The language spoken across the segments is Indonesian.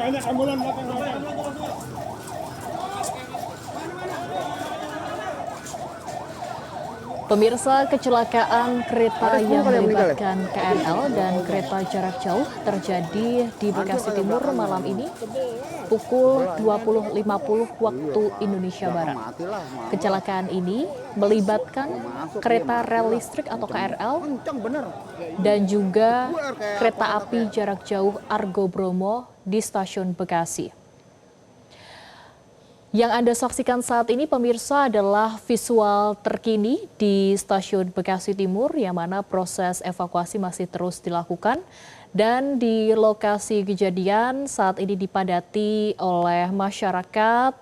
banyak ambulan belakang. Pemirsa, kecelakaan kereta yang melibatkan KRL dan kereta jarak jauh terjadi di Bekasi Timur malam ini pukul 20.50 waktu Indonesia Barat. Kecelakaan ini melibatkan kereta rel listrik atau KRL dan juga kereta api jarak jauh Argo Bromo di stasiun Bekasi. Yang Anda saksikan saat ini pemirsa adalah visual terkini di stasiun Bekasi Timur yang mana proses evakuasi masih terus dilakukan dan di lokasi kejadian saat ini dipadati oleh masyarakat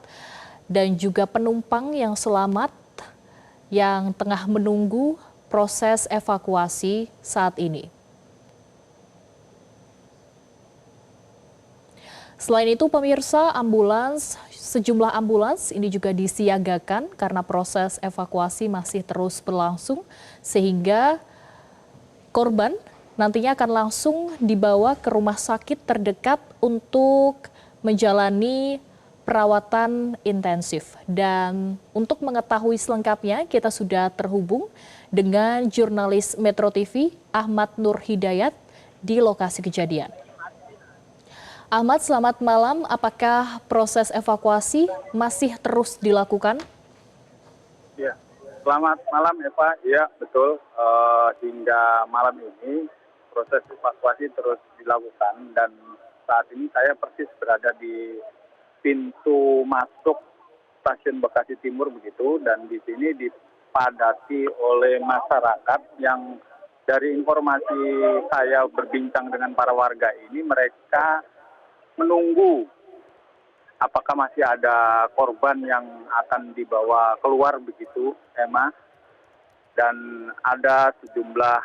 dan juga penumpang yang selamat yang tengah menunggu proses evakuasi saat ini. Selain itu pemirsa, sejumlah ambulans ini juga disiagakan karena proses evakuasi masih terus berlangsung sehingga korban nantinya akan langsung dibawa ke rumah sakit terdekat untuk menjalani perawatan intensif. Dan untuk mengetahui selengkapnya kita sudah terhubung dengan jurnalis Metro TV Ahmad Nur Hidayat di lokasi kejadian. Ahmad, selamat malam. Apakah proses evakuasi masih terus dilakukan? Ya, selamat malam Eva. Ya, betul. Hingga malam ini proses evakuasi terus dilakukan dan saat ini saya persis berada di pintu masuk stasiun Bekasi Timur begitu, dan di sini dipadati oleh masyarakat yang dari informasi saya berbincang dengan para warga ini, mereka menunggu apakah masih ada korban yang akan dibawa keluar begitu, Emma. Dan ada sejumlah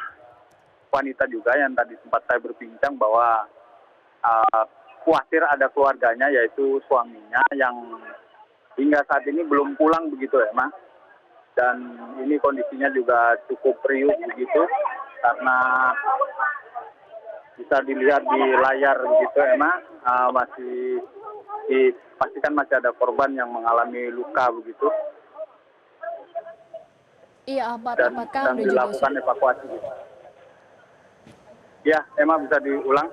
wanita juga yang tadi sempat saya berbincang bahwa khawatir ada keluarganya, yaitu suaminya yang hingga saat ini belum pulang begitu, Emma. Dan ini kondisinya juga cukup riuh begitu karena bisa dilihat di layar begitu, Emma, masih dipastikan masih ada korban yang mengalami luka begitu. Iya, Ahmad, dan apakah dilakukan evakuasi gitu. Ya, Emma, bisa diulang.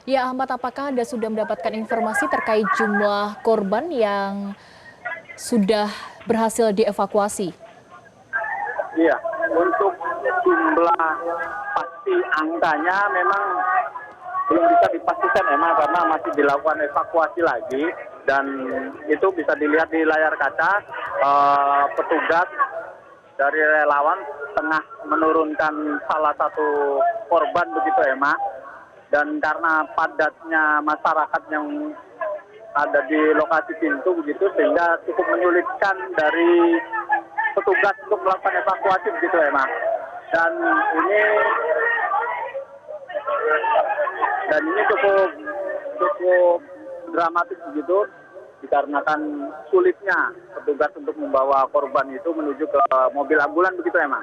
Ya, Ahmad, apakah Anda sudah mendapatkan informasi terkait jumlah korban yang sudah berhasil dievakuasi? Iya, untuk jumlah pasti angkanya memang belum bisa dipastikan, Emma, karena masih dilakukan evakuasi lagi. Dan itu bisa dilihat di layar kaca, petugas dari relawan tengah menurunkan salah satu korban begitu, Emma. Dan karena padatnya masyarakat yang ada di lokasi pintu begitu, sehingga cukup menyulitkan dari petugas untuk melakukan evakuasi begitu, Emma. Dan ini cukup dramatis begitu, dikarenakan sulitnya petugas untuk membawa korban itu menuju ke mobil ambulan begitu, Emma.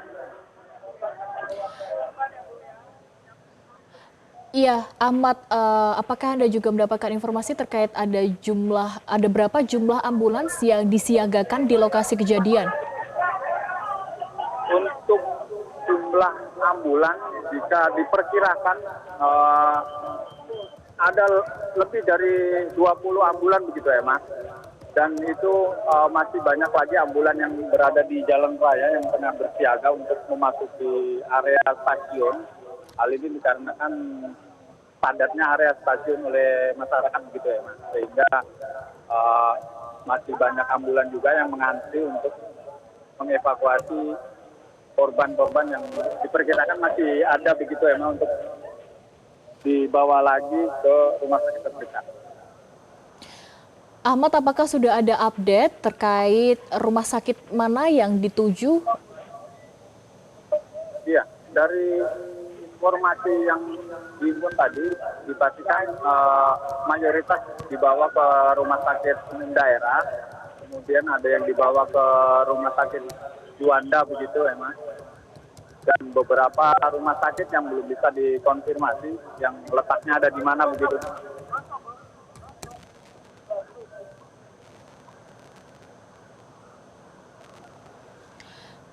Iya, Ahmad, apakah Anda juga mendapatkan informasi terkait ada berapa jumlah ambulans yang disiagakan di lokasi kejadian? Untuk jumlah ambulan bisa diperkirakan ada lebih dari 20 ambulan begitu, Emma. Dan itu masih banyak lagi ambulan yang berada di jalan raya yang tengah bersiaga untuk memasuki area stasiun. Hal ini dikarenakan padatnya area stasiun oleh masyarakat begitu, Emma. Sehingga masih banyak ambulan juga yang mengantri untuk mengevakuasi korban-korban yang diperkirakan masih ada begitu, Emma, untuk dibawa lagi ke rumah sakit terdekat. Ahmad, apakah sudah ada update terkait rumah sakit mana yang dituju? Iya, dari informasi yang dihimpun tadi dipastikan mayoritas dibawa ke rumah sakit daerah, kemudian ada yang dibawa ke rumah sakit Juanda begitu, Emma. Dan beberapa rumah sakit yang belum bisa dikonfirmasi yang letaknya ada di mana begitu.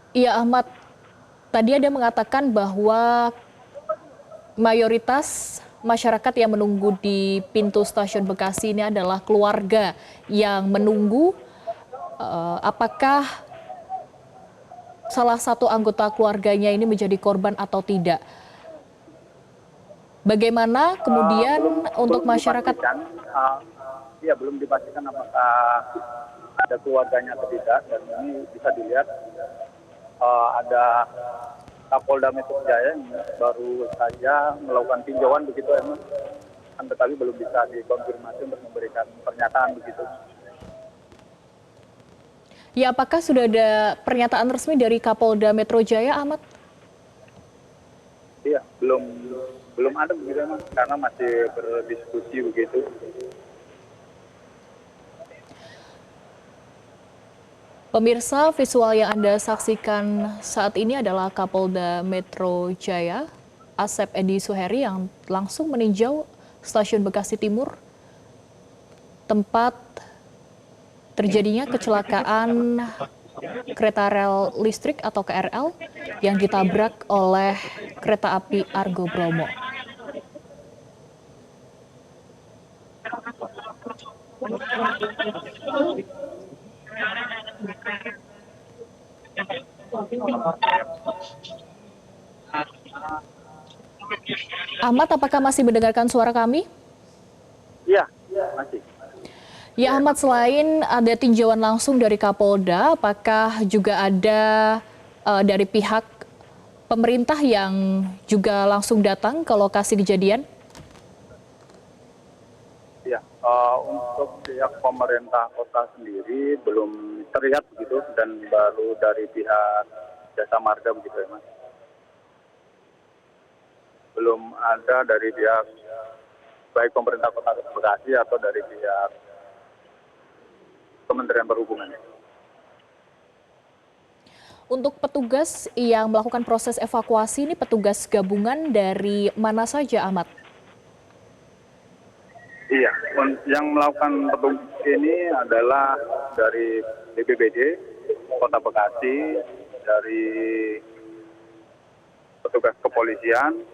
Iya Ahmad, tadi ada mengatakan bahwa mayoritas masyarakat yang menunggu di pintu stasiun Bekasi ini adalah keluarga yang menunggu apakah salah satu anggota keluarganya ini menjadi korban atau tidak. Bagaimana kemudian untuk belum masyarakat? dipastikan, ya belum dipastikan apakah ada keluarganya atau tidak, dan ini bisa dilihat ada Kapolda Metro Jaya yang baru saja melakukan tinjauan begitu emang, tetapi belum bisa dikonfirmasi untuk memberikan pernyataan begitu. Ya, apakah sudah ada pernyataan resmi dari Kapolda Metro Jaya, Ahmad? Iya, belum ada begitu emang, karena masih berdiskusi begitu. Pemirsa, visual yang Anda saksikan saat ini adalah Kapolda Metro Jaya, Asep Edi Suheri yang langsung meninjau stasiun Bekasi Timur, tempat terjadinya kecelakaan kereta rel listrik atau KRL yang ditabrak oleh kereta api Argo Bromo. Ahmad, apakah masih mendengarkan suara kami? Iya, masih. Ya Ahmad, selain ada tinjauan langsung dari Kapolda, apakah juga ada dari pihak pemerintah yang juga langsung datang ke lokasi kejadian? Ya, untuk pihak pemerintah kota sendiri belum terlihat begitu, dan baru dari pihak Jasa Marga begitu ya Mas. Belum ada dari pihak baik pemerintah kota Bekasi atau dari pihak Kementerian Perhubungan. Untuk petugas yang melakukan proses evakuasi ini petugas gabungan dari mana saja, Ahmad? Iya, yang melakukan petugas ini adalah dari BPBD Kota Bekasi, dari petugas kepolisian,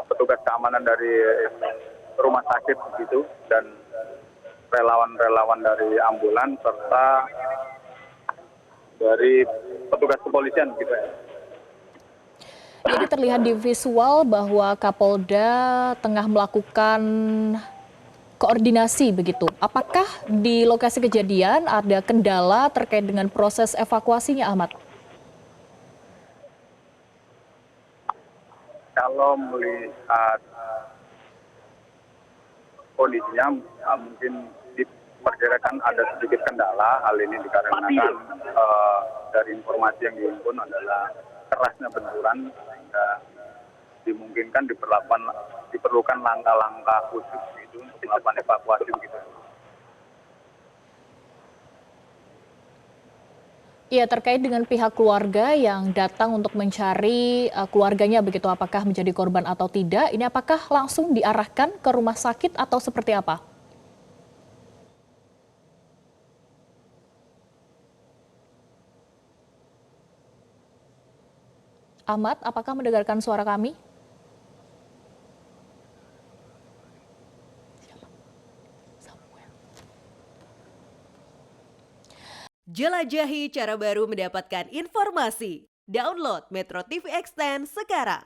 petugas keamanan dari rumah sakit begitu, dan relawan-relawan dari ambulan serta dari petugas kepolisian gitu ya. Jadi terlihat di visual bahwa Kapolda tengah melakukan koordinasi begitu. Apakah di lokasi kejadian ada kendala terkait dengan proses evakuasinya, Ahmad? Kalau melihat kondisinya mungkin diperkirakan ada sedikit kendala. Hal ini dikarenakan dari informasi yang dihimpun adalah kerasnya benturan, sehingga dimungkinkan diperlukan langkah-langkah khusus gitu untuk melakukan evakuasi begitu. Ya, terkait dengan pihak keluarga yang datang untuk mencari keluarganya begitu, apakah menjadi korban atau tidak, ini apakah langsung diarahkan ke rumah sakit atau seperti apa? Ahmad, apakah mendengarkan suara kami? Jelajahi cara baru mendapatkan informasi. Download Metro TV Extend sekarang.